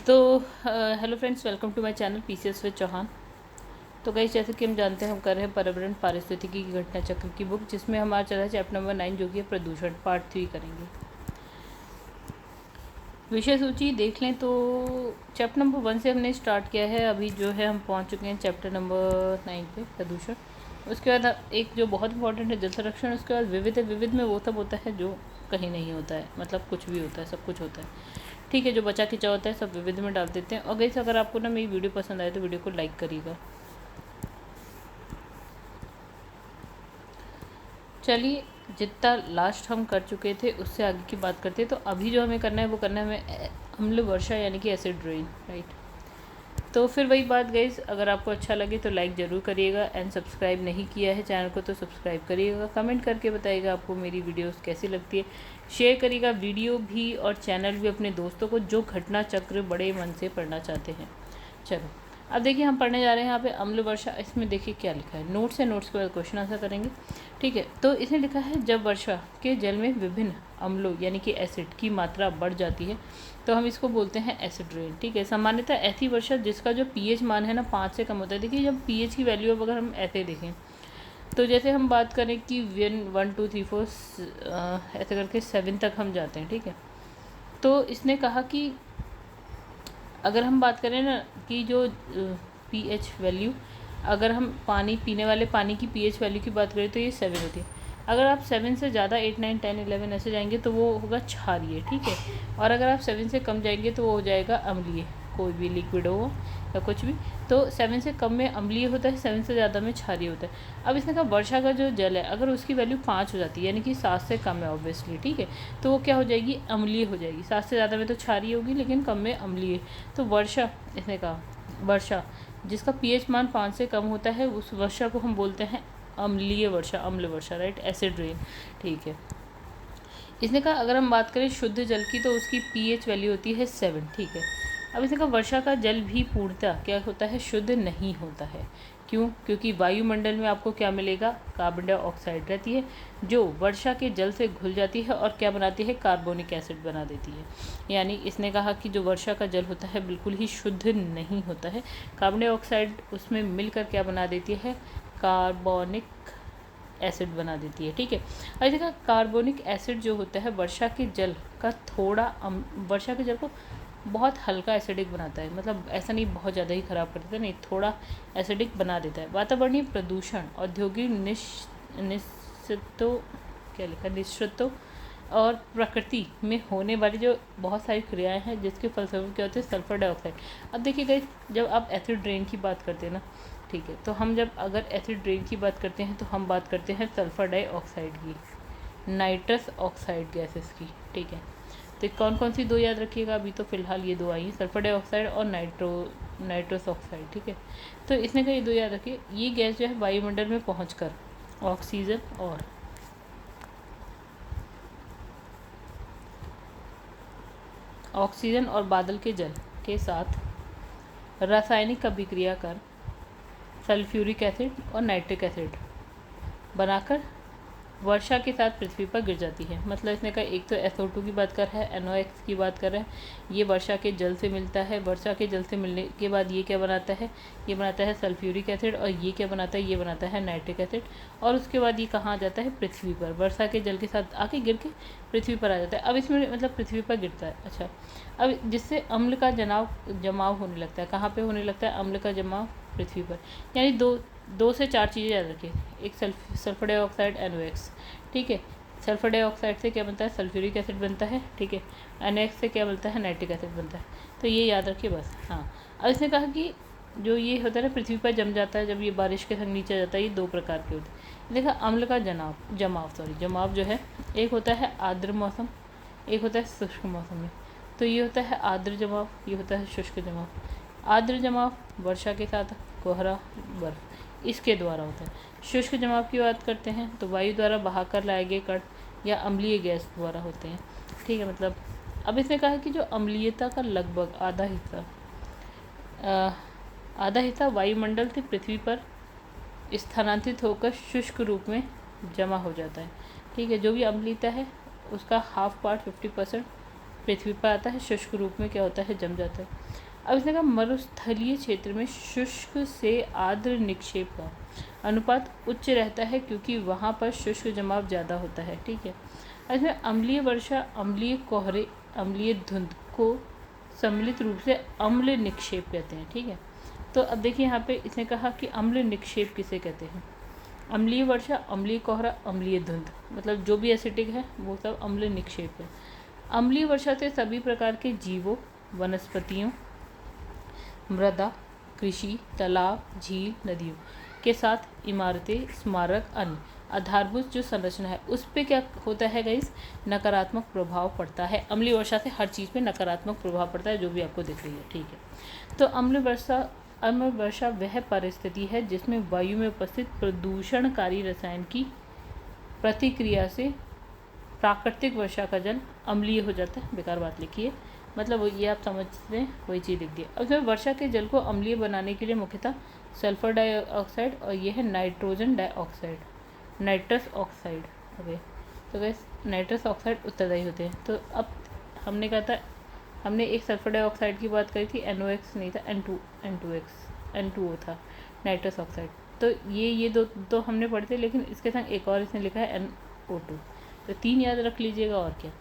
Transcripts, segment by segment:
तो hello friends, welcome to my channel PCS with Chauhan. तो guys, जैसे कि हम जानते हैं, हम कर रहे हैं पर्यावरण पारिस्थितिकी की घटना चक्र की बुक, जिसमें हमारा चल रहा है चैप्टर नंबर 9, जो कि है प्रदूषण, पार्ट 3 करेंगे। विषय सूची देख लें तो चैप्टर नंबर 1 से हमने स्टार्ट किया है। अभी जो है हम पहुंच चुके हैं चैप्टर नंबर 9 पे, प्रदूषण। उसके बाद एक जो बहुत इंपॉर्टेंट है, जल संरक्षण। उसके बाद विविध है। विविध में वो सब होता है जो कहीं नहीं होता है, मतलब कुछ भी होता है, सब कुछ होता है, ठीक है। जो बचा खिंचा होता है सब विविध में डाल देते हैं। और गाइस, अगर आपको ना मेरी वीडियो पसंद आए तो वीडियो को लाइक करिएगा। चलिए, जितना लास्ट हम कर चुके थे उससे आगे की बात करते हैं। तो अभी जो हमें करना है वो करना है हमें अम्ल वर्षा, यानी कि एसिड रेन, राइट। तो फिर वही बात गाइस, अगर आपको अच्छा लगे तो लाइक ज़रूर करिएगा, एंड सब्सक्राइब नहीं किया है चैनल को तो सब्सक्राइब करिएगा। कमेंट करके बताइएगा आपको मेरी वीडियोस कैसी लगती है। शेयर करिएगा वीडियो भी और चैनल भी अपने दोस्तों को, जो घटना चक्र बड़े मन से पढ़ना चाहते हैं। चलो, अब देखिए हम पढ़ने जा रहे हैं यहाँ पे अम्ल वर्षा। इसमें देखिए क्या लिखा है, नोट्स है, नोट्स के बाद क्वेश्चन आंसर करेंगे, ठीक है। तो इसने लिखा है, जब वर्षा के जल में विभिन्न अम्लों यानी कि एसिड की मात्रा बढ़ जाती है तो हम इसको बोलते हैं एसिड रेन, ठीक है। सामान्यतः ऐसी वर्षा जिसका जो पीएच मान है ना 5 से कम होता है। देखिए, जब पीएच की वैल्यू अब अगर हम ऐसे देखें तो जैसे हम बात करें कि 1 2 3 4 ऐसे करके 7 तक हम जाते हैं, ठीक है। तो इसने कहा कि अगर हम बात करें ना कि जो पीएच वैल्यू, अगर हम पानी पीने वाले पानी की पीएच वैल्यू की बात करें तो ये 7 होती है। अगर आप 7 से ज़्यादा 8 9 10 11 ऐसे जाएंगे तो वो होगा क्षारीय, ठीक है। और अगर आप 7 से कम जाएंगे तो वो हो जाएगा अम्लीय, कोई भी लिक्विड हो या कुछ भी। तो 7 से कम में अम्लीय होता है, 7 से ज़्यादा में क्षारीय होता है। अब इसने कहा वर्षा का जो जल है अगर उसकी वैल्यू 5 हो जाती है, यानी कि 7 से कम है ऑब्वियसली, ठीक है, तो वो क्या हो जाएगी, अम्लीय हो जाएगी। 7 से ज़्यादा में तो क्षारीय होगी, लेकिन कम में अम्लीय। तो वर्षा, इसने कहा वर्षा जिसका पीएच मान 5 से कम होता है, उस वर्षा को हम बोलते हैं अम्लीय वर्षा, अम्ल वर्षा, राइट, एसिड रेन, ठीक है। इसने कहा अगर हम बात करें शुद्ध जल की तो उसकी पीएच वैल्यू होती है 7, ठीक है। अब इसने कहा वर्षा का जल भी पूर्णतः क्या होता है, शुद्ध नहीं होता है। क्यों? क्योंकि वायुमंडल में आपको क्या मिलेगा, कार्बन डाइऑक्साइड रहती है, जो वर्षा के जल से घुल जाती है और क्या बनाती है, कार्बोनिक एसिड बना देती है। यानी इसने कहा कि जो वर्षा का जल होता है बिल्कुल ही शुद्ध नहीं होता है। कार्बन डाइऑक्साइड उसमें मिलकर क्या बना देती है, कार्बोनिक एसिड बना देती है, ठीक है। और देखा, कार्बोनिक एसिड जो होता है वर्षा के जल का थोड़ा वर्षा के जल को बहुत हल्का एसिडिक बनाता है, मतलब ऐसा नहीं बहुत ज़्यादा ही ख़राब कर देता है, नहीं, थोड़ा एसिडिक बना देता है। वातावरणीय प्रदूषण, औद्योगिक निश्चितों, क्या लिखा, निश्चितों और प्रकृति में होने वाली जो बहुत सारी क्रियाएं हैं जिसके फलस्वरूप क्या होते हैं, सल्फर डाइऑक्साइड। अब देखिए गाइस, जब आप एसिड रेन की बात करते हैं ना, ठीक है, तो हम जब अगर एसिड रेन की बात करते हैं तो हम बात करते हैं सल्फर डाइऑक्साइड की, नाइट्रस ऑक्साइड गैसेस की, ठीक है। तो कौन कौन सी दो याद रखिएगा, अभी तो फिलहाल ये दो आई हैं, सल्फर डाइऑक्साइड और नाइट्रस ऑक्साइड, ठीक है। तो इसने कहा ये दो याद रखिए। ये गैस जो है वायुमंडल में पहुंचकर ऑक्सीजन और बादल के जल के साथ रासायनिक अभिक्रिया कर सल्फ्यूरिक एसिड और नाइट्रिक एसिड बनाकर वर्षा के साथ पृथ्वी पर गिर जाती है। मतलब इसने कहा एक तो SO2 की बात कर रहा है, NOx की बात कर रहा है, ये वर्षा के जल से मिलता है। वर्षा के जल से मिलने के बाद ये क्या बनाता है, ये बनाता है सल्फ्यूरिक एसिड, और ये क्या बनाता है, ये बनाता है नाइट्रिक एसिड। और उसके बाद ये कहाँ आ जाता है, पृथ्वी पर, वर्षा के जल के साथ आके गिर के पृथ्वी पर आ जाता है। अब इसमें मतलब पृथ्वी पर गिरता है, अच्छा। अब जिससे अम्ल का जमाव होने लगता है, कहाँ पर होने लगता है अम्ल का जमाव, पृथ्वी पर। यानी दो से चार चीज़ें याद रखिए, एक सल्फर डाइऑक्साइड, NOx, ठीक है। सल्फर डाइऑक्साइड से क्या बनता है, सल्फ्यूरिक एसिड बनता है, ठीक है। NOx से क्या बनता है, नाइट्रिक एसिड बनता है। तो ये याद रखिए बस, हाँ। अब इसने कहा कि जो ये होता है ना पृथ्वी पर जम जाता है, जब ये बारिश के संग नीचे जाता है, ये 2 प्रकार के होते हैं। देखा, अम्ल का जमाव जो है, एक होता है आर्द्र मौसम, एक होता है शुष्क मौसम में। तो ये होता है आर्द्र जमाव, ये होता है शुष्क जमाव। आर्द्र जमाव वर्षा के साथ कोहरा, बर्फ, इसके द्वारा होता है। शुष्क जमाव की बात करते हैं तो वायु द्वारा बहाकर लाए गए कण या अम्लीय गैस द्वारा होते हैं, ठीक है। मतलब अब इसने कहा कि जो अम्लीयता का लगभग आधा हिस्सा वायुमंडल से पृथ्वी पर स्थानांतरित होकर शुष्क रूप में जमा हो जाता है, ठीक है। जो भी अम्लीयता है उसका हाफ पार्ट 50% पृथ्वी पर आता है, शुष्क रूप में क्या होता है, जम जाता है। अब इसने कहा मरुस्थलीय क्षेत्र में शुष्क से आर्द्र निक्षेप का अनुपात उच्च रहता है क्योंकि वहाँ पर शुष्क जमाव ज़्यादा होता है। ठीक है। इसमें अम्लीय वर्षा, अम्लीय कोहरे, अम्लीय धुंध को सम्मिलित रूप से अम्ल निक्षेप कहते हैं। ठीक है। तो अब देखिए यहाँ पे इसने कहा कि अम्ल निक्षेप किसे कहते हैं। अम्लीय वर्षा, अम्लीय कोहरा, अम्लीय धुंध, मतलब जो भी एसिडिक है वो सब अम्ल निक्षेप है। अम्लीय वर्षा से सभी प्रकार के जीवों, वनस्पतियों, मृदा, कृषि, तालाब, झील, नदियों के साथ इमारतें, स्मारक, अन्य आधारभूत जो संरचना है उस पर क्या होता है गाइस, नकारात्मक प्रभाव पड़ता है। अम्लीय वर्षा से हर चीज़ पे नकारात्मक प्रभाव पड़ता है, जो भी आपको दिख रही है। ठीक है। तो अम्ल वर्षा वह परिस्थिति है जिसमें वायु में उपस्थित प्रदूषणकारी रसायन की प्रतिक्रिया से प्राकृतिक वर्षा का जल अम्लीय हो जाता है। बेकार बात लिखी है, मतलब ये आप समझते हैं वही चीज़ लिख दी। अब इसमें वर्षा के जल को अम्लीय बनाने के लिए मुख्यतः सल्फर डाइऑक्साइड और यह है nitrogen dioxide, nitrous oxide. Okay, तो वैसे नाइट्रस ऑक्साइड उत्तरदायी होते हैं। तो अब हमने कहा था, हमने एक सल्फर डाइऑक्साइड की बात करी थी, NOx नहीं था, N2O था, नाइट्रस ऑक्साइड। तो ये दो तो हमने पढ़े थे, लेकिन इसके संग एक और इसने लिखा है NO2। तो 3 याद रख लीजिएगा और क्या।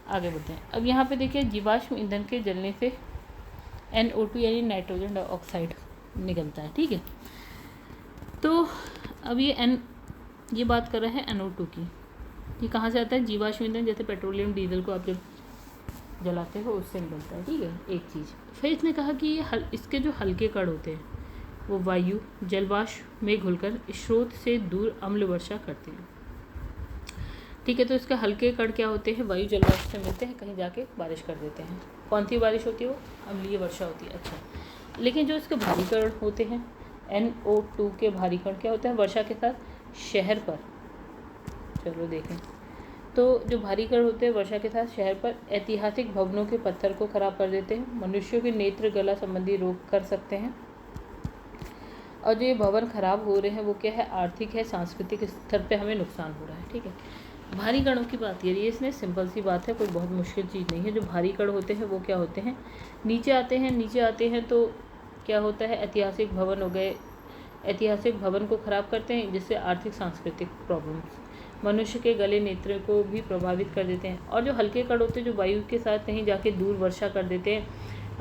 आगे बढ़ते हैं। अब यहाँ पे देखिए जीवाश्म ईंधन के जलने से NO2 यानी नाइट्रोजन डाइऑक्साइड निकलता है। ठीक है। तो अब ये बात कर रहे हैं NO2 की। ये कहाँ से आता है, जीवाश्म ईंधन, जैसे पेट्रोलियम डीजल को आप जब जलाते हो उससे निकलता है। ठीक है, एक चीज़। फिर इसने कहा कि ये इसके जो हल्के कण होते हैं वो वायु जलवाष्प में घुलकर स्रोत से दूर अम्ल वर्षा करते हैं। ठीक है। तो इसके हल्के कण क्या होते हैं, वायु जलवाष्प से मिलते हैं, कहीं जाके बारिश कर देते हैं। कौन सी बारिश होती है, वो अम्लीय वर्षा होती है। अच्छा, लेकिन जो इसके भारी कण होते हैं, NO2 के भारी कण क्या होते हैं, वर्षा के साथ शहर पर, चलो देखें, तो जो भारी कण होते हैं वर्षा के साथ शहर पर ऐतिहासिक भवनों के पत्थर को खराब कर देते हैं, मनुष्यों के नेत्र गला संबंधी रोग कर सकते हैं। और जो ये भवन खराब हो रहे हैं वो क्या है, आर्थिक है, सांस्कृतिक स्तर पे हमें नुकसान हो रहा है। ठीक है। भारी कणों की बात करिए, इसमें सिंपल सी बात है, कोई बहुत मुश्किल चीज़ नहीं है। जो भारी कण होते हैं वो क्या होते हैं, नीचे आते हैं तो क्या होता है, ऐतिहासिक भवन हो गए, ऐतिहासिक भवन को ख़राब करते हैं, जिससे आर्थिक सांस्कृतिक प्रॉब्लम्स, मनुष्य के गले नेत्र को भी प्रभावित कर देते हैं। और जो हल्के कण होते हैं जो वायु के साथ कहीं जाके दूर वर्षा कर देते हैं,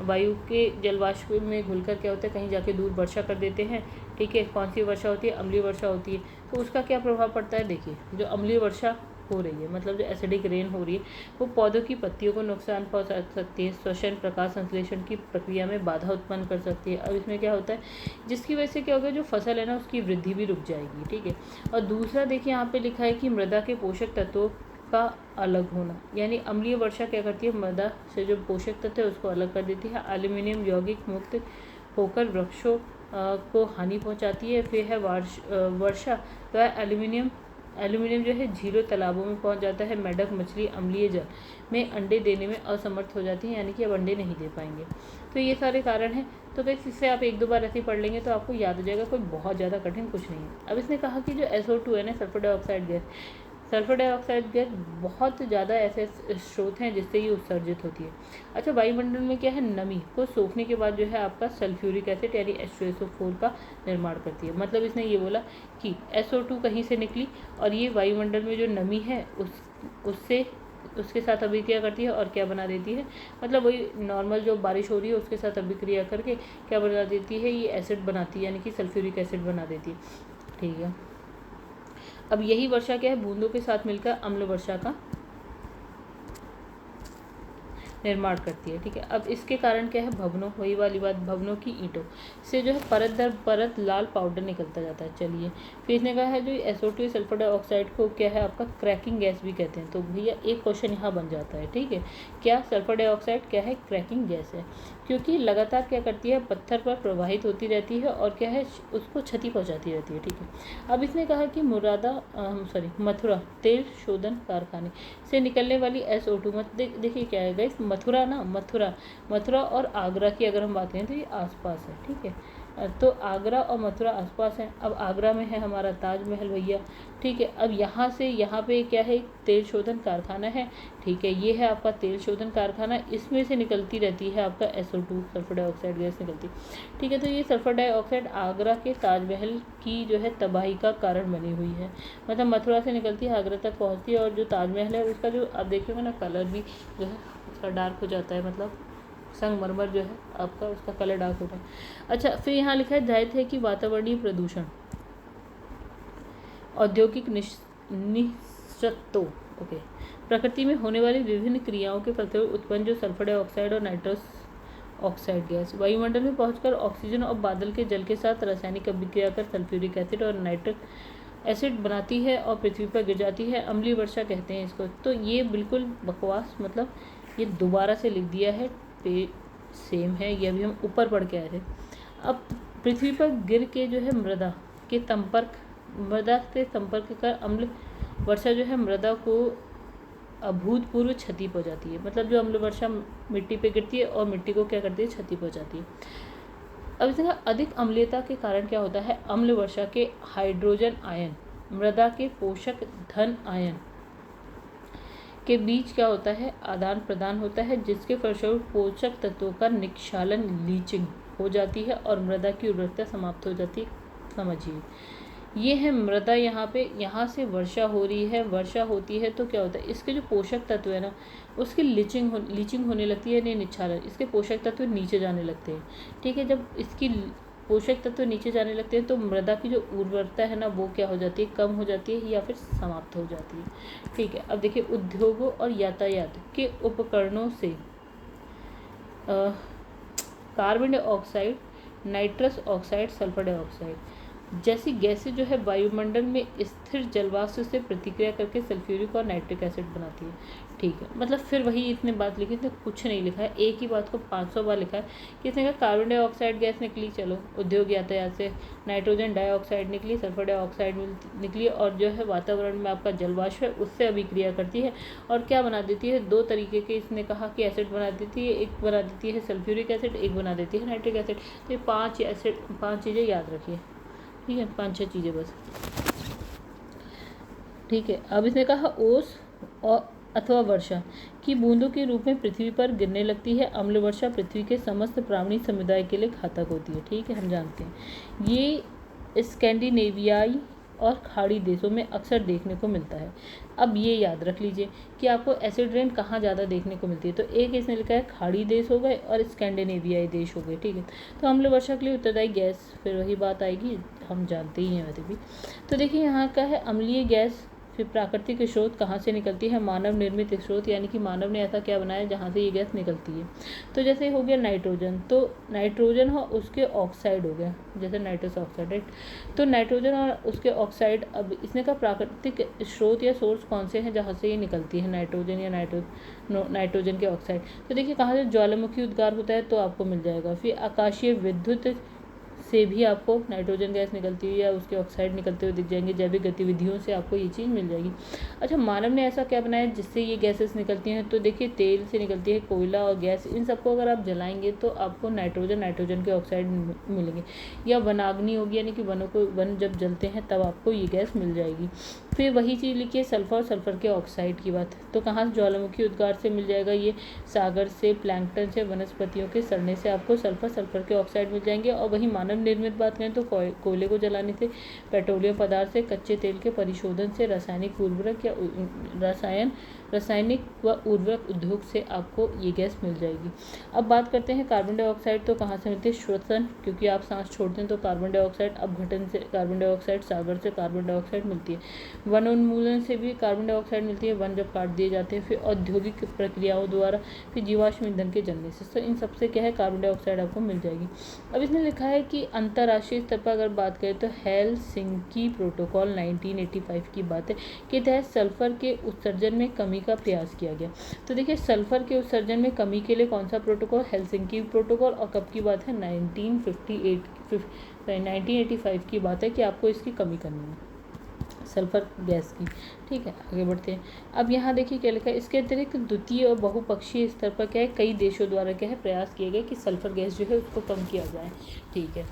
वायु के जलवाष्प में घुलकर क्या होता है, कहीं जाके दूर वर्षा कर देते हैं। ठीक है। कौन सी वर्षा होती है, अम्लीय वर्षा होती है। तो उसका क्या प्रभाव पड़ता है, देखिए, जो अम्लीय वर्षा हो रही है, मतलब जो एसिडिक रेन हो रही है, वो पौधों की पत्तियों को नुकसान पहुंचा सकती है, श्वसन, प्रकाश संश्लेषण की प्रक्रिया में बाधा उत्पन्न कर सकती है। अब इसमें क्या होता है, जिसकी वजह से क्या होगा, जो फसल है ना उसकी वृद्धि भी रुक जाएगी। ठीक है। और दूसरा देखिए यहाँ पे लिखा है कि मृदा के पोषक तत्वों का अलग होना, यानी अम्लीय वर्षा क्या करती है, मृदा से जो पोषक तत्व है उसको अलग कर देती है। एल्यूमिनियम यौगिक मुक्त होकर वृक्षों को हानि पहुंचाती है। फिर है वर्षा, तो एल्यूमिनियम जो है झीलों, तालाबों में पहुंच जाता है। मेढक मछली अम्लीय जल में अंडे देने में असमर्थ हो जाती है, यानी कि अब अंडे नहीं दे पाएंगे। तो ये सारे कारण हैं। तो गाइस इससे आप 1-2 बार ऐसे ही पढ़ लेंगे तो आपको याद हो जाएगा, कोई बहुत ज़्यादा कठिन कुछ नहीं है। अब इसने कहा कि जो SO2 है ना, sulphur dioxide gas, sulphur dioxide gas बहुत ज़्यादा ऐसे स्रोत हैं जिससे ये उत्सर्जित होती है। अच्छा, वायुमंडल में क्या है, नमी को सोखने के बाद जो है आपका सल्फ्यूरिक एसिड यानी H2SO4 का निर्माण करती है। मतलब इसने ये बोला कि SO2 कहीं से निकली और ये वायुमंडल में जो नमी है उसके साथ अभिक्रिया करती है और क्या बना देती है, मतलब वही नॉर्मल जो बारिश हो रही है उसके साथ अभिक्रिया करके क्या बना देती है, ये एसिड बनाती है, यानी कि सल्फ्यूरिक एसिड बना देती है। ठीक है। अब यही वर्षा क्या है, बूंदों के साथ मिलकर अम्ल वर्षा का निर्माण करती है। ठीक है। अब इसके कारण क्या है, भवनों, वही वाली बात, भवनों की ईंटों से जो है परत दर परत लाल पाउडर निकलता जाता है। चलिए, फिर इसने कहा है जो SO2 सल्फर डाइऑक्साइड को क्या है आपका क्रैकिंग गैस भी कहते हैं। तो भैया एक क्वेश्चन यहाँ बन जाता है। ठीक है, क्या सल्फर डाइऑक्साइड क्या है, क्रैकिंग गैस है, क्योंकि लगातार क्या करती है, पत्थर पर प्रवाहित होती रहती है और क्या है, उसको क्षति पहुँचाती रहती है। ठीक है। अब इसने कहा कि मथुरा तेल शोधन कारखाने से निकलने वाली SO2 देखिए क्या है गाइस, मथुरा और आगरा की अगर हम बात करें तो ये आसपास है। ठीक है। तो आगरा और मथुरा आसपास हैं। अब आगरा में है हमारा ताजमहल भैया, ठीक है। अब यहाँ से यहाँ पे क्या है, तेल शोधन कारखाना है, ठीक है। ये है आपका तेल शोधन कारखाना, इसमें से निकलती रहती है आपका SO2 सल्फर डाइऑक्साइड गैस निकलती, ठीक है। तो ये सल्फर डाइऑक्साइड आगरा के ताजमहल की जो है तबाही का कारण बनी हुई है। मतलब मथुरा से निकलती है, आगरा तक पहुँचती है, और जो ताजमहल है उसका जो आप देखोगे ना कलर भी जो है उसका डार्क हो जाता है, मतलब संगमरमर जो है आपका उसका कलर डार्क होता है। अच्छा, फिर यहाँ लिखा है जायज़ है कि वातावरणीय प्रदूषण औद्योगिक निश्चतो ओके प्रकृति में होने वाली विभिन्न क्रियाओं के फलस्वरूप उत्पन्न जो सल्फर डाइऑक्साइड और नाइट्रस ऑक्साइड गैस वायुमंडल में पहुंचकर ऑक्सीजन और बादल के जल के साथ रासायनिक अभिक्रिया कर सल्फ्यूरिक एसिड और नाइट्रिक एसिड बनाती है और पृथ्वी पर गिर जाती है। अम्लीय वर्षा कहते हैं इसको। तो ये बिल्कुल बकवास, मतलब ये दोबारा से लिख दिया है, सेम है, ये अभी हम ऊपर पढ़ के आए थे। अब पृथ्वी पर गिर के जो है मृदा से संपर्क कर अम्ल वर्षा जो है मृदा को अभूतपूर्व क्षति पहुंचाती है। मतलब जो अम्ल वर्षा मिट्टी पे गिरती है और मिट्टी को क्या करती है, क्षति पहुंचाती है। अब इस तरह अधिक अम्लीयता के कारण क्या होता है, अम्ल वर्षा के हाइड्रोजन आयन मृदा के पोषक धन आयन के बीच क्या होता है, आदान प्रदान होता है, जिसके फलस्वरूप पोषक तत्वों का निक्षालन लीचिंग हो जाती है और मृदा की उर्वरता समाप्त हो जाती है। समझिए, ये है मृदा, यहाँ से वर्षा हो रही है, वर्षा होती है तो क्या होता है, इसके जो पोषक तत्व है ना उसकी लीचिंग होने लगती है, निक्षालन, इसके पोषक तत्व नीचे जाने लगते हैं, ठीक है। जब इसकी पोषक तत्व नीचे जाने लगते हैं तो मृदा की जो उर्वरता है ना वो क्या हो जाती है, कम हो जाती है या फिर समाप्त हो जाती है, ठीक है। अब देखिए, उद्योगों और यातायात के उपकरणों से carbon dioxide, nitrous oxide, sulphur dioxide जैसी गैसें जो है वायुमंडल में स्थिर जलवाष्प से प्रतिक्रिया करके सल्फ्यूरिक और नाइट्रिक एसिड बनाती है, ठीक है। मतलब फिर वही इतने बात लिखी, तो कुछ नहीं लिखा है, एक ही बात को 500 बार लिखा है कि इसने कहा कार्बन डाइऑक्साइड गैस निकली, चलो उद्योग यातायात से, नाइट्रोजन डाइऑक्साइड निकली, सल्फर डाइऑक्साइड निकली, और जो है वातावरण में आपका जलवाष्प है उससे अभिक्रिया करती है और क्या बना देती है, 2 तरीके के इसने कहा कि एसिड बना देती है, एक बना देती है सल्फ्यूरिक एसिड, एक बना देती है नाइट्रिक एसिड। तो ये 5 चीज़ें याद रखिए, ठीक है, 5-6 चीज़ें बस, ठीक है। अब इसने कहा ओस और अथवा वर्षा की बूंदों के रूप में पृथ्वी पर गिरने लगती है। अम्ल वर्षा पृथ्वी के समस्त प्राणी समुदाय के लिए घातक होती है, ठीक है, हम जानते हैं। ये स्कैंडिनेवियाई और खाड़ी देशों में अक्सर देखने को मिलता है। अब ये याद रख लीजिए कि आपको एसिड रेन कहाँ ज़्यादा देखने को मिलती है, तो एक इसने लिखा है खाड़ी देश हो गए और स्कैंडिनेवियाई देश हो गए, ठीक है। तो अम्ल वर्षा के लिए उत्तरदायी गैस, फिर वही बात आएगी, हम जानते ही हैं वैसे भी। तो देखिए यहाँ का है अम्लीय गैस, फिर प्राकृतिक स्रोत कहाँ से निकलती है, मानव निर्मित स्रोत, यानी कि मानव ने ऐसा क्या बनाया जहाँ से ये गैस निकलती है। तो जैसे हो गया नाइट्रोजन, तो नाइट्रोजन और उसके ऑक्साइड हो गया, जैसे नाइट्रस ऑक्साइड, राइट। तो नाइट्रोजन और उसके ऑक्साइड, अब इसने कहा प्राकृतिक स्रोत या सोर्स कौन से हैं जहाँ से ये निकलती है नाइट्रोजन या नाइट्रोजन के ऑक्साइड। तो देखिए कहाँ से ज्वालामुखी उद्गार होता है तो आपको मिल जाएगा। फिर आकाशीय विद्युत से भी आपको नाइट्रोजन गैस निकलती हुई या उसके ऑक्साइड निकलते हुए दिख जाएंगे। जैविक गतिविधियों से आपको ये चीज़ मिल जाएगी। अच्छा, मानव ने ऐसा क्या बनाया जिससे ये गैसेस निकलती हैं, तो देखिए तेल से निकलती है, कोयला और गैस, इन सबको अगर आप जलाएंगे तो आपको नाइट्रोजन के ऑक्साइड मिलेंगे, या वनाग्नि होगी, यानी कि वन जब जलते हैं तब आपको ये गैस मिल जाएगी। फिर वही चीज़ लिखिए सल्फर और सल्फर के ऑक्साइड की बात, तो कहाँ से, ज्वालामुखी उद्गार से मिल जाएगा, ये सागर से, प्लैंकटन से, वनस्पतियों के सड़ने से आपको सल्फर के ऑक्साइड मिल जाएंगे। और वही मानव निर्मित बात करें तो कोयले को जलाने से, पेट्रोलियम पदार्थ से, कच्चे तेल के परिशोधन से, रासायनिक व उर्वरक उद्योग से आपको ये गैस मिल जाएगी। अब बात करते हैं कार्बन डाइऑक्साइड, तो कहाँ से मिलती है, श्वसन, क्योंकि आप सांस छोड़ते हैं तो कार्बन डाइऑक्साइड, अपघटन से कार्बन डाइऑक्साइड, सागर से कार्बन डाइऑक्साइड मिलती है, वन उन्मूलन से भी कार्बन डाइऑक्साइड मिलती है, वन जब काट दिए जाते हैं, फिर औद्योगिक प्रक्रियाओं द्वारा, फिर जीवाश्म ईंधन के जलने से, तो इन सबसे क्या है, कार्बन डाइऑक्साइड आपको मिल जाएगी। अब इसने लिखा है कि अंतर्राष्ट्रीय स्तर पर अगर बात करें तो हेलसिंकी प्रोटोकॉल 1985 की बात है के तहत सल्फर के उत्सर्जन में कमी का प्रयास किया गया। तो देखिए सल्फर के उत्सर्जन में कमी के लिए कौन सा प्रोटोकॉल, हेलसिंकी प्रोटोकॉल, और कब की बात है, 1985 की बात है कि आपको इसकी कमी करनी है। सल्फर गैस की। ठीक है, आगे बढ़ते हैं। अब यहाँ देखिए क्या लिखा है, इसके अतिरिक्त द्वितीय और बहुपक्षीय स्तर पर क्या है, कई देशों द्वारा क्या है प्रयास किए गए कि सल्फर गैस जो है उसको कम किया जाए। ठीक है,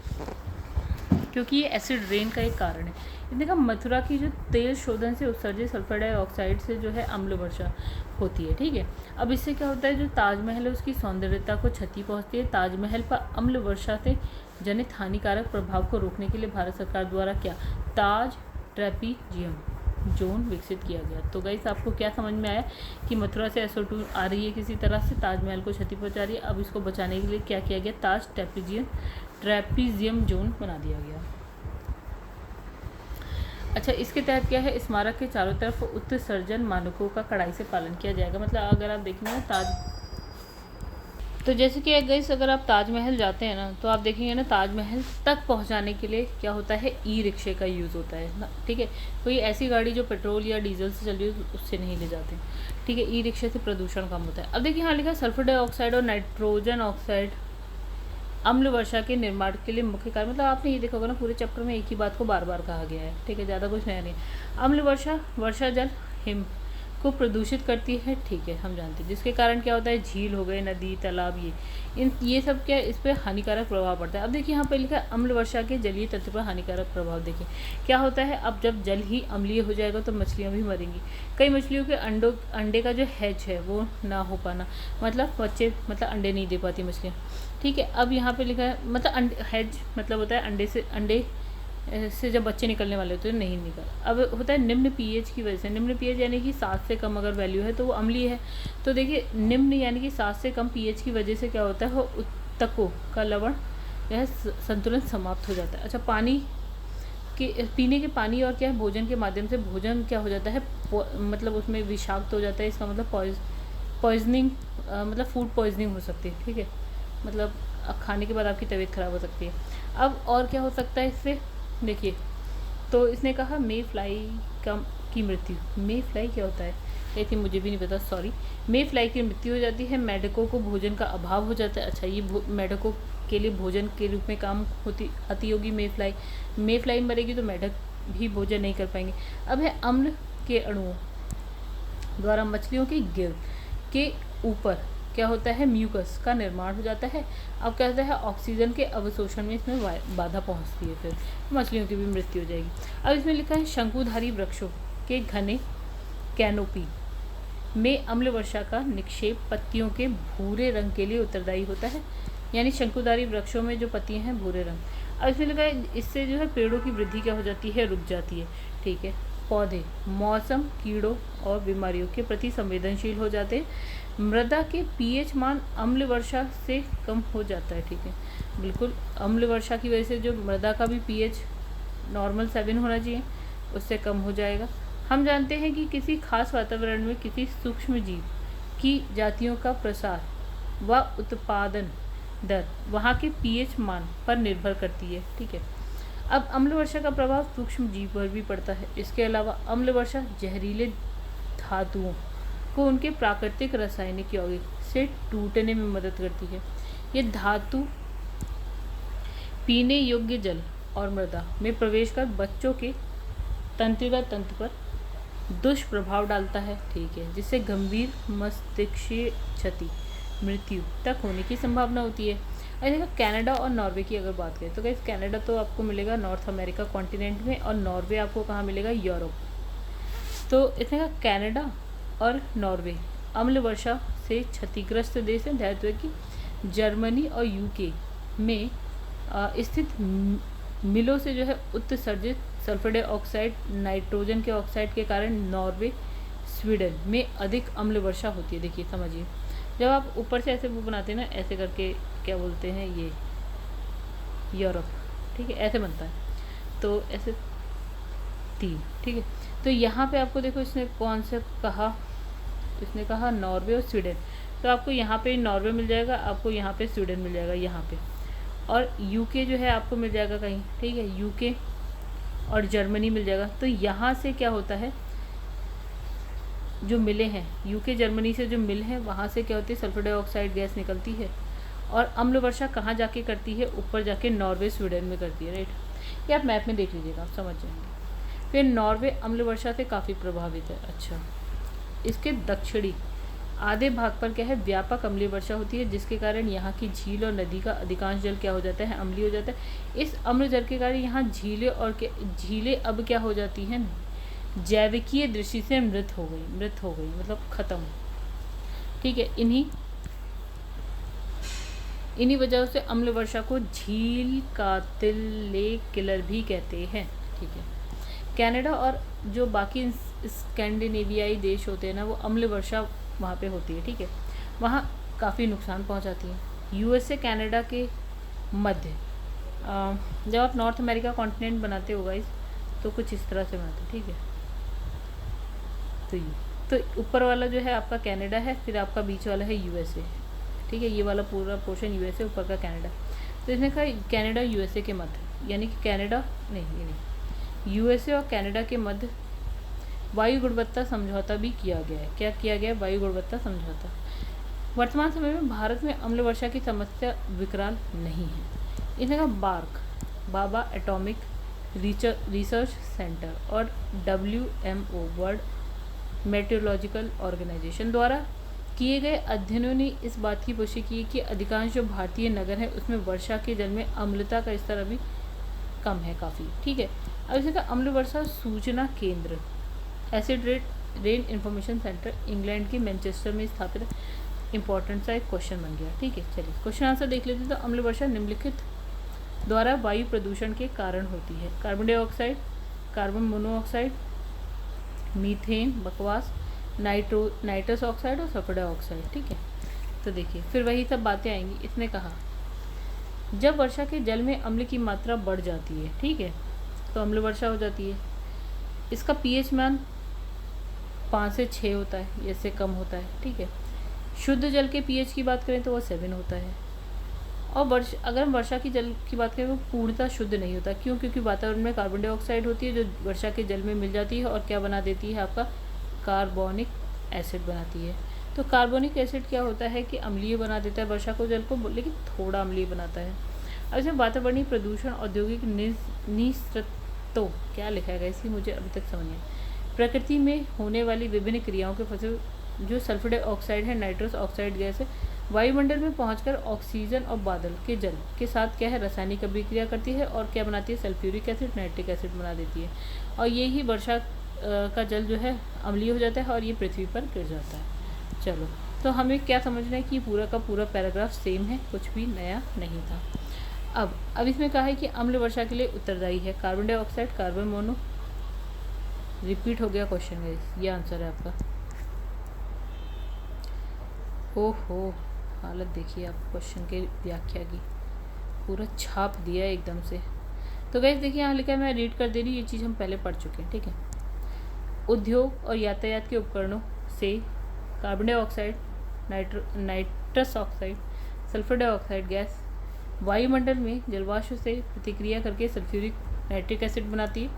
क्योंकि ये एसिड रेन का एक कारण है। इसने कहा मथुरा की जो तेल शोधन से उत्सर्जित सल्फर डाइऑक्साइड से जो है अम्ल वर्षा होती है। ठीक है, अब इससे क्या होता है, जो ताजमहल है उसकी सौंदर्यता को क्षति पहुंचती है। ताजमहल पर अम्ल वर्षा से जनित हानिकारक प्रभाव को रोकने के लिए भारत सरकार द्वारा क्या ताज ट्रेपीजियम जोन विकसित किया गया। तो गाइस आपको क्या समझ में आया कि मथुरा से SO2 आ रही है किसी तरह से, ताजमहल को क्षति पहुंचा रही है। अब इसको बचाने के लिए क्या किया गया, ताज ट्रेपीजियम जोन बना दिया गया। अच्छा, इसके तहत क्या है, स्मारक के चारों तरफ उत्सर्जन मानकों का कड़ाई से पालन किया जाएगा। मतलब अगर आप देखेंगे ताज, तो जैसे कि गाइस अगर आप ताजमहल जाते हैं ना, तो आप देखेंगे ना ताजमहल तक पहुंचाने के लिए क्या होता है, ई-रिक्शे का यूज़ होता है ना। ठीक है, कोई ऐसी गाड़ी जो पेट्रोल या डीजल से चल रही हो उससे नहीं ले जाते। ठीक है, ई-रिक्शे से प्रदूषण कम होता है। अब देखिए यहाँ लिखा है सल्फर डाइऑक्साइड और नाइट्रोजन ऑक्साइड अम्ल वर्षा के निर्माण के लिए मुख्य कारण। मतलब आपने ये देखा होगा ना, पूरे चैप्टर में एक ही बात को बार बार कहा गया है। ठीक है, ज़्यादा कुछ नया नहीं। अम्ल वर्षा जल हिम को प्रदूषित करती है। ठीक है, हम जानते हैं, जिसके कारण क्या होता है, झील हो गए, नदी, तालाब, ये सब क्या इस पर हानिकारक प्रभाव पड़ता है। अब देखिए यहाँ पे लिखा है अम्ल वर्षा के जलीय तत्व पर हानिकारक प्रभाव। देखिए क्या होता है, अब जब जल ही अम्लीय हो जाएगा तो मछलियाँ भी मरेंगी। कई मछलियों के अंडे का जो हैच है वो ना हो पाना, मतलब बच्चे, मतलब अंडे नहीं दे पाती मछलियाँ। ठीक है, अब यहाँ पे लिखा है, मतलब हैज मतलब होता है अंडे से जब बच्चे निकलने वाले होते हैं नहीं निकल। अब होता है निम्न पीएच की वजह से, निम्न पीएच यानी कि 7 से कम अगर वैल्यू है तो वो अम्लीय है। तो देखिए निम्न यानी कि 7 से कम पीएच की वजह से क्या होता है, वो उत्तकों का लवण यह संतुलन समाप्त हो जाता है। अच्छा, पानी के पीने के पानी और क्या है, भोजन के माध्यम से भोजन क्या हो जाता है, मतलब उसमें विषाक्त हो जाता है। इसका मतलब पॉइजनिंग, मतलब फूड पॉइजनिंग हो सकती है। ठीक है, मतलब खाने के बाद आपकी तबीयत खराब हो सकती है। अब और क्या हो सकता है इससे, देखिए तो इसने कहा मे फ्लाई की मृत्यु। मे फ्लाई क्या होता है, ये थी मुझे भी नहीं पता, सॉरी। मे फ्लाई की मृत्यु हो जाती है, मेढकों को भोजन का अभाव हो जाता है। अच्छा, ये मेढकों के लिए भोजन के रूप में काम आती होगी मे फ्लाई मरेगी तो मेढक भी भोजन नहीं कर पाएंगे। अब है अम्ल के अणुओं द्वारा मछलियों के गिल के ऊपर क्या होता है, म्यूकस का निर्माण हो जाता है। अब क्या होता है, ऑक्सीजन के अवशोषण में इसमें बाधा पहुंचती है, फिर मछलियों की भी मृत्यु हो जाएगी। अब इसमें लिखा है शंकुधारी वृक्षों के घने कैनोपी में अम्ल वर्षा का निक्षेप पत्तियों के भूरे रंग के लिए उत्तरदायी होता है। यानी शंकुधारी वृक्षों में जो पत्तियां हैं भूरे रंग। अब इसमें लिखा है इससे जो है पेड़ों की वृद्धि क्या हो जाती है, रुक जाती है। ठीक है, पौधे मौसम, कीड़ों और बीमारियों के प्रति संवेदनशील हो जाते हैं। मृदा के पीएच मान अम्ल वर्षा से कम हो जाता है। ठीक है, बिल्कुल अम्ल वर्षा की वजह से जो मृदा का भी पीएच नॉर्मल 7 होना चाहिए, उससे कम हो जाएगा। हम जानते हैं कि किसी खास वातावरण में किसी सूक्ष्म जीव की जातियों का प्रसार व उत्पादन दर वहाँ के पीएच मान पर निर्भर करती है। ठीक है, अब अम्ल वर्षा का प्रभाव सूक्ष्म जीव पर भी पड़ता है। इसके अलावा अम्ल वर्षा जहरीले धातुओं को उनके प्राकृतिक रासायनिक यौगिक से टूटने में मदद करती है। ये धातु पीने योग्य जल और मृदा में प्रवेश कर बच्चों के तंत्रिका तंत्र पर दुष्प्रभाव डालता है। ठीक है, जिससे गंभीर मस्तिष्कीय क्षति, मृत्यु तक होने की संभावना होती है। देखो कनाडा और नॉर्वे की अगर बात करें तो गाइस कनाडा तो आपको मिलेगा नॉर्थ अमेरिका कॉन्टिनेंट में, और नॉर्वे आपको कहाँ मिलेगा, यूरोप। तो इसने कहा कनाडा और नॉर्वे अम्ल वर्षा से क्षतिग्रस्त देश है। ध्यान रखें कि जर्मनी और यूके में स्थित मिलों से जो है उत्सर्जित सल्फर डाइऑक्साइड, नाइट्रोजन के ऑक्साइड के कारण नॉर्वे, स्वीडन में अधिक अम्ल वर्षा होती है। देखिए समझिए, जब आप ऊपर से ऐसे वो बनाते हैं ना, ऐसे करके क्या बोलते हैं, ये यूरोप। ठीक है, ऐसे बनता है, तो ऐसे 3। ठीक है, तो यहाँ पे आपको देखो इसने कौन से कहा, इसने कहा नॉर्वे और स्वीडन। तो आपको यहाँ पे नॉर्वे मिल जाएगा, आपको यहाँ पे स्वीडन मिल जाएगा यहाँ पे, और यूके जो है आपको मिल जाएगा कहीं। ठीक है, यूके और जर्मनी मिल जाएगा। तो यहाँ से क्या होता है, जो मिले हैं यूके जर्मनी से जो मिल है वहाँ से क्या होती है, सल्फर डाइऑक्साइड गैस निकलती है। और अम्ल वर्षा कहाँ जाके करती है, ऊपर जाके नॉर्वे स्वीडन में करती है। राइट, ये आप मैप में देख लीजिएगा, आप समझ जाएंगे। फिर नॉर्वे अम्ल वर्षा से काफ़ी प्रभावित है। अच्छा, इसके दक्षिणी आधे भाग पर क्या है, व्यापक अम्लीय वर्षा होती है, जिसके कारण यहाँ की झील और नदी का अधिकांश जल क्या हो जाता है, अम्लीय हो जाता है। इस अम्ल जल के कारण यहाँ झीलें अब क्या हो जाती हैं, जैविकीय दृष्टि से मृत हो गई मतलब खत्म। ठीक है, इन्हीं वजहों से अम्ल वर्षा को झील कातिल लेक किलर भी कहते हैं। ठीक है, कनाडा और जो बाकी स्कैंडिनेवियाई देश होते हैं ना, वो अम्ल वर्षा वहाँ पे होती है। ठीक है, वहाँ काफ़ी नुकसान पहुँचाती है। यूएसए कनाडा के मध्य, जब आप नॉर्थ अमेरिका कॉन्टिनेंट बनाते हो गाइस, तो कुछ इस तरह से बनाते हैं। ठीक है, तो ऊपर वाला जो है आपका कनाडा है, फिर आपका बीच वाला है यूएसए। ठीक है, ये वाला पूरा पोर्शन यूएसए, ऊपर का कनाडा। तो इसने कहा कनाडा यूएसए के मध्य, यानी कि कनाडा नहीं, यूएसए और कनाडा के मध्य वायु गुणवत्ता समझौता भी किया गया है। क्या किया गया है, वायु गुणवत्ता समझौता। वर्तमान समय में भारत में अम्ल वर्षा की समस्या विकराल नहीं है। इसने कहा बार्क, बाबा एटॉमिक रिसर्च सेंटर और WMO वर्ल्ड मेट्रोलॉजिकल ऑर्गेनाइजेशन द्वारा किए गए अध्ययनों ने इस बात की पुष्टि की कि अधिकांश जो भारतीय नगर हैं उसमें वर्षा के जल में अम्लता का स्तर अभी कम है काफ़ी। ठीक है, अब इसने कहा अम्ल वर्षा सूचना केंद्र acid rain information centre England के मैनचेस्टर में स्थापित इंपॉर्टेंट सा एक क्वेश्चन बन गया। ठीक है, चलिए क्वेश्चन आंसर देख लेते हैं। तो अम्ल वर्षा निम्नलिखित द्वारा वायु प्रदूषण के कारण होती है। Carbon dioxide, carbon monoxide, methane बकवास, नाइट्रस ऑक्साइड और सल्फर डाइऑक्साइड। ठीक है, तो देखिए फिर वही सब बातें आएंगी। इसने कहा जब वर्षा के जल में अम्ल की मात्रा बढ़ जाती है, ठीक है, तो अम्ल वर्षा हो जाती है। इसका pH मान 5 से 6 होता है, इससे कम होता है। ठीक है, शुद्ध जल के pH की बात करें तो वो 7 होता है। और अगर हम वर्षा की जल की बात करें वो पूर्णतः शुद्ध नहीं होता। क्यों? क्योंकि वातावरण में कार्बन डाइऑक्साइड होती है जो वर्षा के जल में मिल जाती है और क्या बना देती है, आपका कार्बोनिक एसिड बनाती है। तो कार्बोनिक एसिड क्या होता है कि अम्लीय बना देता है वर्षा को जल को, लेकिन थोड़ा अम्लीय बनाता है। अब इसमें वातावरणीय प्रदूषण, औद्योगिक निस्सृतो क्या लिखा है इसकी मुझे अभी तक समझ नहीं। प्रकृति में होने वाली विभिन्न क्रियाओं के फसल जो सल्फर डाइऑक्साइड है, नाइट्रस ऑक्साइड गैस है, वायुमंडल में पहुंचकर ऑक्सीजन और बादल के जल के साथ क्या है, रासायनिक अभिक्रिया करती है और क्या बनाती है, सल्फ्यूरिक एसिड, नाइट्रिक एसिड बना देती है। और ये ही वर्षा का जल जो है अम्लीय हो जाता है और ये पृथ्वी पर गिर जाता है। चलो, तो हमें क्या समझना है कि पूरा का पूरा पैराग्राफ सेम है, कुछ भी नया नहीं था। अब इसमें कहा है कि अम्ल वर्षा के लिए उत्तरदायी है carbon dioxide, carbon mono, repeat हो गया क्वेश्चन है, ये आंसर है आपका। ओहो, हालत देखिए आप क्वेश्चन के व्याख्या की, पूरा छाप दिया है एकदम से। तो गाइस देखिए यहाँ लिखा है, मैं रीड कर दे रही हूँ, ये चीज़ हम पहले पढ़ चुके हैं। ठीक है, उद्योग और यातायात के उपकरणों से carbon dioxide, nitrous oxide, sulphur dioxide gas वायुमंडल में जलवाष्प से प्रतिक्रिया करके सल्फ्यूरिक नाइट्रिक एसिड बनाती है,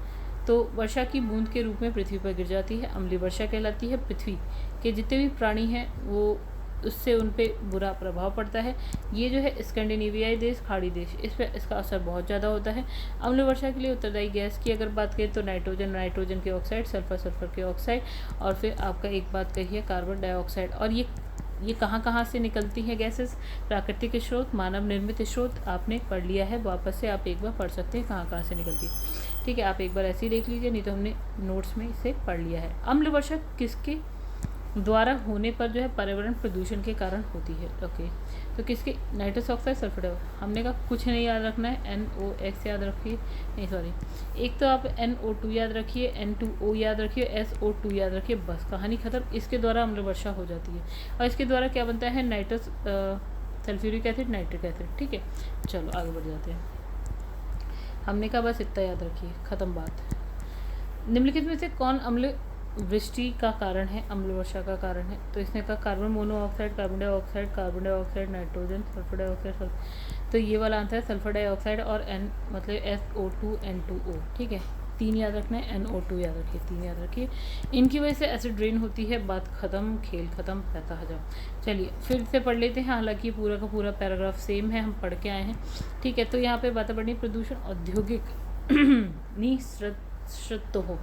तो वर्षा की बूंद के रूप में पृथ्वी पर गिर जाती है, अम्लीय वर्षा कहलाती है। पृथ्वी के जितने भी प्राणी हैं वो उससे उन पे बुरा प्रभाव पड़ता है। ये जो है स्कैंडिनेवियाई देश, खाड़ी देश, इस पर इसका असर बहुत ज़्यादा होता है। अम्ल वर्षा के लिए उत्तरदायी गैस की अगर बात करें तो नाइट्रोजन के ऑक्साइड, सल्फर के ऑक्साइड, और फिर आपका एक बात कही है कार्बन डाइऑक्साइड। और ये कहाँ से निकलती हैं गैसेस? प्राकृतिक स्रोत, मानव निर्मित स्रोत, आपने पढ़ लिया है, वापस से आप एक बार पढ़ सकते हैं कहाँ से निकलती है। ठीक है, आप एक बार ऐसे ही देख लीजिए, नहीं तो हमने नोट्स में इसे पढ़ लिया है। अम्ल वर्षा किसके द्वारा होने पर जो है पर्यावरण प्रदूषण के कारण होती है। ओके, तो किसके? Nitrous oxide, sulphur dioxide. हमने कहा कुछ नहीं याद रखना है, NOx याद रखिए, नहीं सॉरी, एक तो आप NO2 याद रखिए, N2O याद रखिए, SO2 याद रखिए, बस कहानी खत्म। इसके द्वारा अम्ल वर्षा हो जाती है और इसके द्वारा क्या बनता है, nitrous sulphuric acid, nitric acid. ठीक है, चलो आगे बढ़ जाते हैं। हमने कहा बस इतना याद रखिए, ख़त्म बात। निम्नलिखित में से कौन अम्ल वृष्टि का कारण है, अम्ल वर्षा का कारण है? तो इसने कहा carbon monoxide, carbon dioxide, nitrogen, sulphur dioxide. तो ये वाला आंसर है सल्फर डाइऑक्साइड और मतलब SO2 N2O। ठीक है, 3 याद रखना है, NO2 याद रखिए, 3 याद रखिए। इनकी वजह से एसिड रेन होती है, बात ख़त्म, खेल ख़त्म, रहता है जाओ। चलिए फिर से पढ़ लेते हैं, हालांकि पूरा का पूरा पैराग्राफ सेम है, हम पढ़ के आए हैं। ठीक है, तो यहाँ पे वातावरणीय प्रदूषण, औद्योगिक आश्रित हो।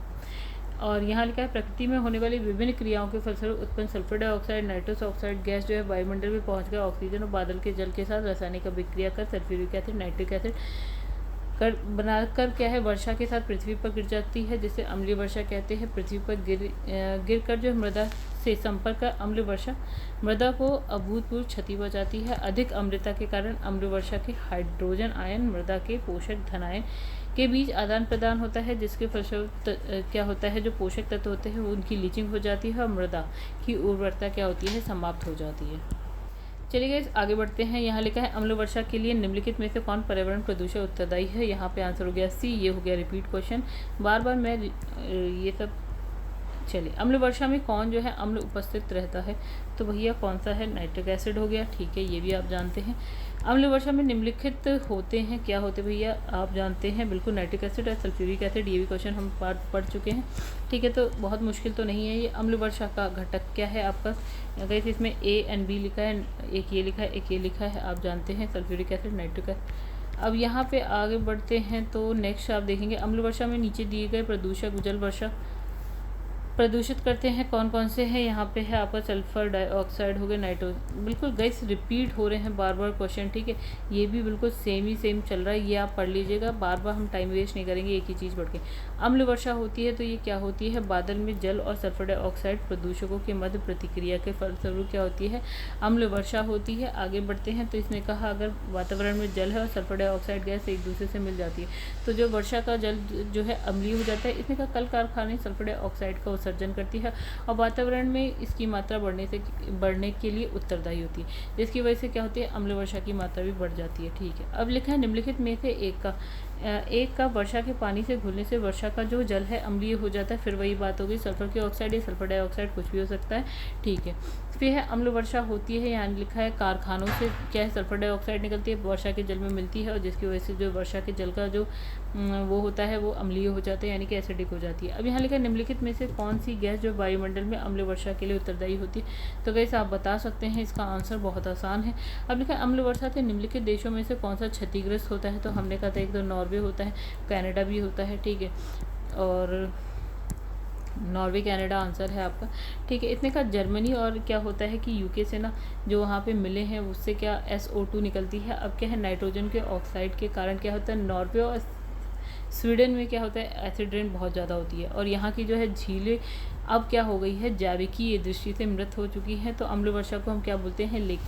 और यहाँ लिखा है प्रकृति में होने वाली विभिन्न क्रियाओं के फलस्वरूप उत्पन्न sulphur dioxide nitrous oxide gas जो है वायुमंडल में पहुंचकर ऑक्सीजन और बादल के जल के साथ रासायनिक अभिक्रिया कर सल्फ्यूरिक एसिड नाइट्रिक एसिड कर बनाकर क्या है वर्षा के साथ पृथ्वी पर गिर जाती है, जिसे अम्लीय वर्षा कहते हैं। पृथ्वी पर गिर कर जो मृदा से संपर्क कर अम्ल वर्षा मृदा को अभूतपूर्व क्षति पहुंचाती है। अधिक अम्लता के कारण अम्ल वर्षा के हाइड्रोजन आयन मृदा के पोषक धन आयन के बीच आदान प्रदान होता है, जिसके फलस्वरूप क्या होता है जो पोषक तत्व होते हैं उनकी लीचिंग हो जाती है और मृदा की उर्वरता क्या होती है समाप्त हो जाती है। चलिए गाइस आगे बढ़ते हैं। यहाँ लिखा है अम्ल वर्षा के लिए निम्नलिखित में से कौन पर्यावरण प्रदूषण उत्तरदायी है। यहाँ पे आंसर हो गया सी, ये हो गया रिपीट क्वेश्चन, बार बार मैं ये सब। चलिए अम्ल वर्षा में कौन जो है अम्ल उपस्थित रहता है, तो भैया कौन सा है, नाइट्रिक एसिड हो गया, ठीक है ये भी आप जानते हैं। अम्ल वर्षा में निम्नलिखित होते हैं, क्या होते भैया आप जानते हैं, बिल्कुल नाइट्रिक एसिड और सल्फ्यूरिक एसिड, ये भी क्वेश्चन हम पढ़ चुके हैं, ठीक है तो बहुत मुश्किल तो नहीं है ये। अम्ल वर्षा का घटक क्या है आपका, अगर इसमें ए एंड बी लिखा है, एक ये लिखा है एक ये लिखा है, आप जानते हैं सल्फ्यूरिक एसिड नाइट्रिक एसिड। अब यहाँ पे आगे बढ़ते हैं तो नेक्स्ट आप देखेंगे अम्ल वर्षा में नीचे दिए गए प्रदूषक जल वर्षा प्रदूषित करते हैं कौन कौन से हैं। यहाँ पे है आपका सल्फर डाइऑक्साइड हो गया, नाइट्रोजन, बिल्कुल गाइस रिपीट हो रहे हैं बार बार क्वेश्चन, ठीक है ये भी बिल्कुल सेम चल रहा है, ये आप पढ़ लीजिएगा, बार बार हम टाइम वेस्ट नहीं करेंगे एक ही चीज़ पढ़ के। अम्ल वर्षा होती है तो ये क्या होती है, बादल में जल और सल्फर डाइऑक्साइड प्रदूषकों के मध्य प्रतिक्रिया के फलस्वरूप क्या होती है अम्ल वर्षा होती है। आगे बढ़ते हैं तो इसने कहा अगर वातावरण में जल है और सल्फर डाइऑक्साइड गैस एक दूसरे से मिल जाती है तो जो वर्षा का जल जो है अम्लीय हो जाता है। इसने कहा कल कारखाने सल्फर डाइऑक्साइड का उत्सर्जन करती है और वातावरण में इसकी मात्रा बढ़ने के लिए उत्तरदायी होती है, जिसकी वजह से क्या होती है अम्ल वर्षा की मात्रा भी बढ़ जाती है, ठीक है। अब लिखा है निम्नलिखित में से एक का वर्षा के पानी से घुलने से वर्षा का जो जल है अम्लीय हो जाता है। फिर वही बात होगी सल्फर की ऑक्साइड या सल्फर डाइऑक्साइड कुछ भी हो सकता है, ठीक है। फिर है अम्ल वर्षा होती है, यहाँ लिखा है कारखानों से क्या है सल्फर डाइऑक्साइड निकलती है वर्षा के जल में मिलती है और जिसकी वजह से जो वर्षा के जल का जो वो होता है वो अम्लीय हो जाता है यानी कि एसिडिक हो जाती है। अब यहाँ लिखा है निम्नलिखित में से कौन सी गैस जो वायुमंडल में अम्ल वर्षा के लिए उत्तरदायी होती है, तो गैस आप बता सकते हैं, इसका आंसर बहुत आसान है। अब लिखा है अम्ल वर्षा से निम्नलिखित देशों में से कौन सा क्षतिग्रस्त होता है, तो हमने कहा था एक तो नॉर्वे होता है, कनाडा भी होता है, ठीक है, और नॉर्वे कनाडा आंसर है आपका, ठीक है। इतने का जर्मनी और क्या होता है कि यूके से ना जो वहाँ पे मिले हैं उससे क्या SO2 निकलती है। अब क्या है नाइट्रोजन के ऑक्साइड के कारण क्या होता है नॉर्वे और स्वीडन में क्या होता है एसिड रेन बहुत ज़्यादा होती है और यहाँ की जो है झीलें अब क्या हो गई है जैविकीय दृष्टि से मृत हो चुकी है, तो अम्ल वर्षा को हम क्या बोलते हैं लेक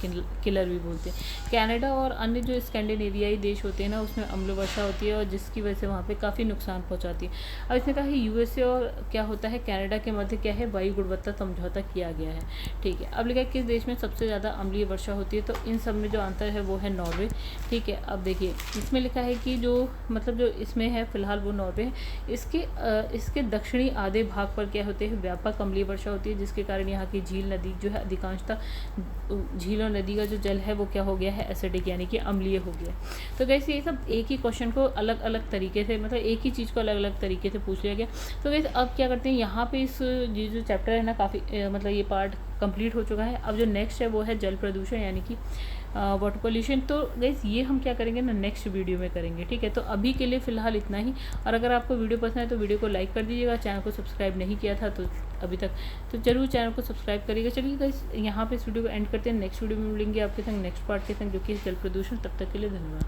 किलर भी बोलते हैं। कनाडा और अन्य जो स्कैंडिनेवियाई देश होते हैं ना उसमें अम्ल वर्षा होती है और जिसकी वजह से वहाँ पे काफ़ी नुकसान पहुँचाती है। अब इसने कहा है USA और क्या होता है कनाडा के मध्य क्या है वायु गुणवत्ता समझौता किया गया है, ठीक है। अब लिखा है किस देश में सबसे ज़्यादा अम्लीय वर्षा होती है, तो इन सब में जो आंसर है वो है नॉर्वे, ठीक है। अब देखिए इसमें लिखा है कि जो मतलब जो इसमें है फिलहाल वो नॉर्वे है। इसके दक्षिणी आधे भाग पर क्या होते हैं व्यापक अम्लीय वर्षा होती है, जिसके कारण यहाँ की झील नदी जो है अधिकांशतः झील और नदी का जो जल है वो क्या हो गया है एसिडिक यानी कि अम्लीय हो गया। तो कैसे ये सब एक ही क्वेश्चन को अलग अलग तरीके से मतलब एक ही चीज़ को अलग अलग तरीके से पूछ लिया गया। तो कैसे अब क्या करते हैं यहाँ पे इस ये जो चैप्टर है ना काफ़ी मतलब ये पार्ट कंप्लीट हो चुका है। अब जो नेक्स्ट है वो है जल प्रदूषण यानी कि वाटर पोल्यूशन। तो गाइस ये हम क्या करेंगे ना नेक्स्ट वीडियो में करेंगे, ठीक है। तो अभी के लिए फ़िलहाल इतना ही, और अगर आपको वीडियो पसंद है तो वीडियो को लाइक कर दीजिएगा, चैनल को सब्सक्राइब नहीं किया था तो अभी तक तो जरूर चैनल को सब्सक्राइब करिएगा। चलिए गाइस यहाँ पे इस वीडियो को एंड करते हैं, नेक्स्ट वीडियो में मिलेंगे आपके संग नेक्स्ट पार्ट के संग जो कि जल प्रदूषण। तब तक के लिए धन्यवाद।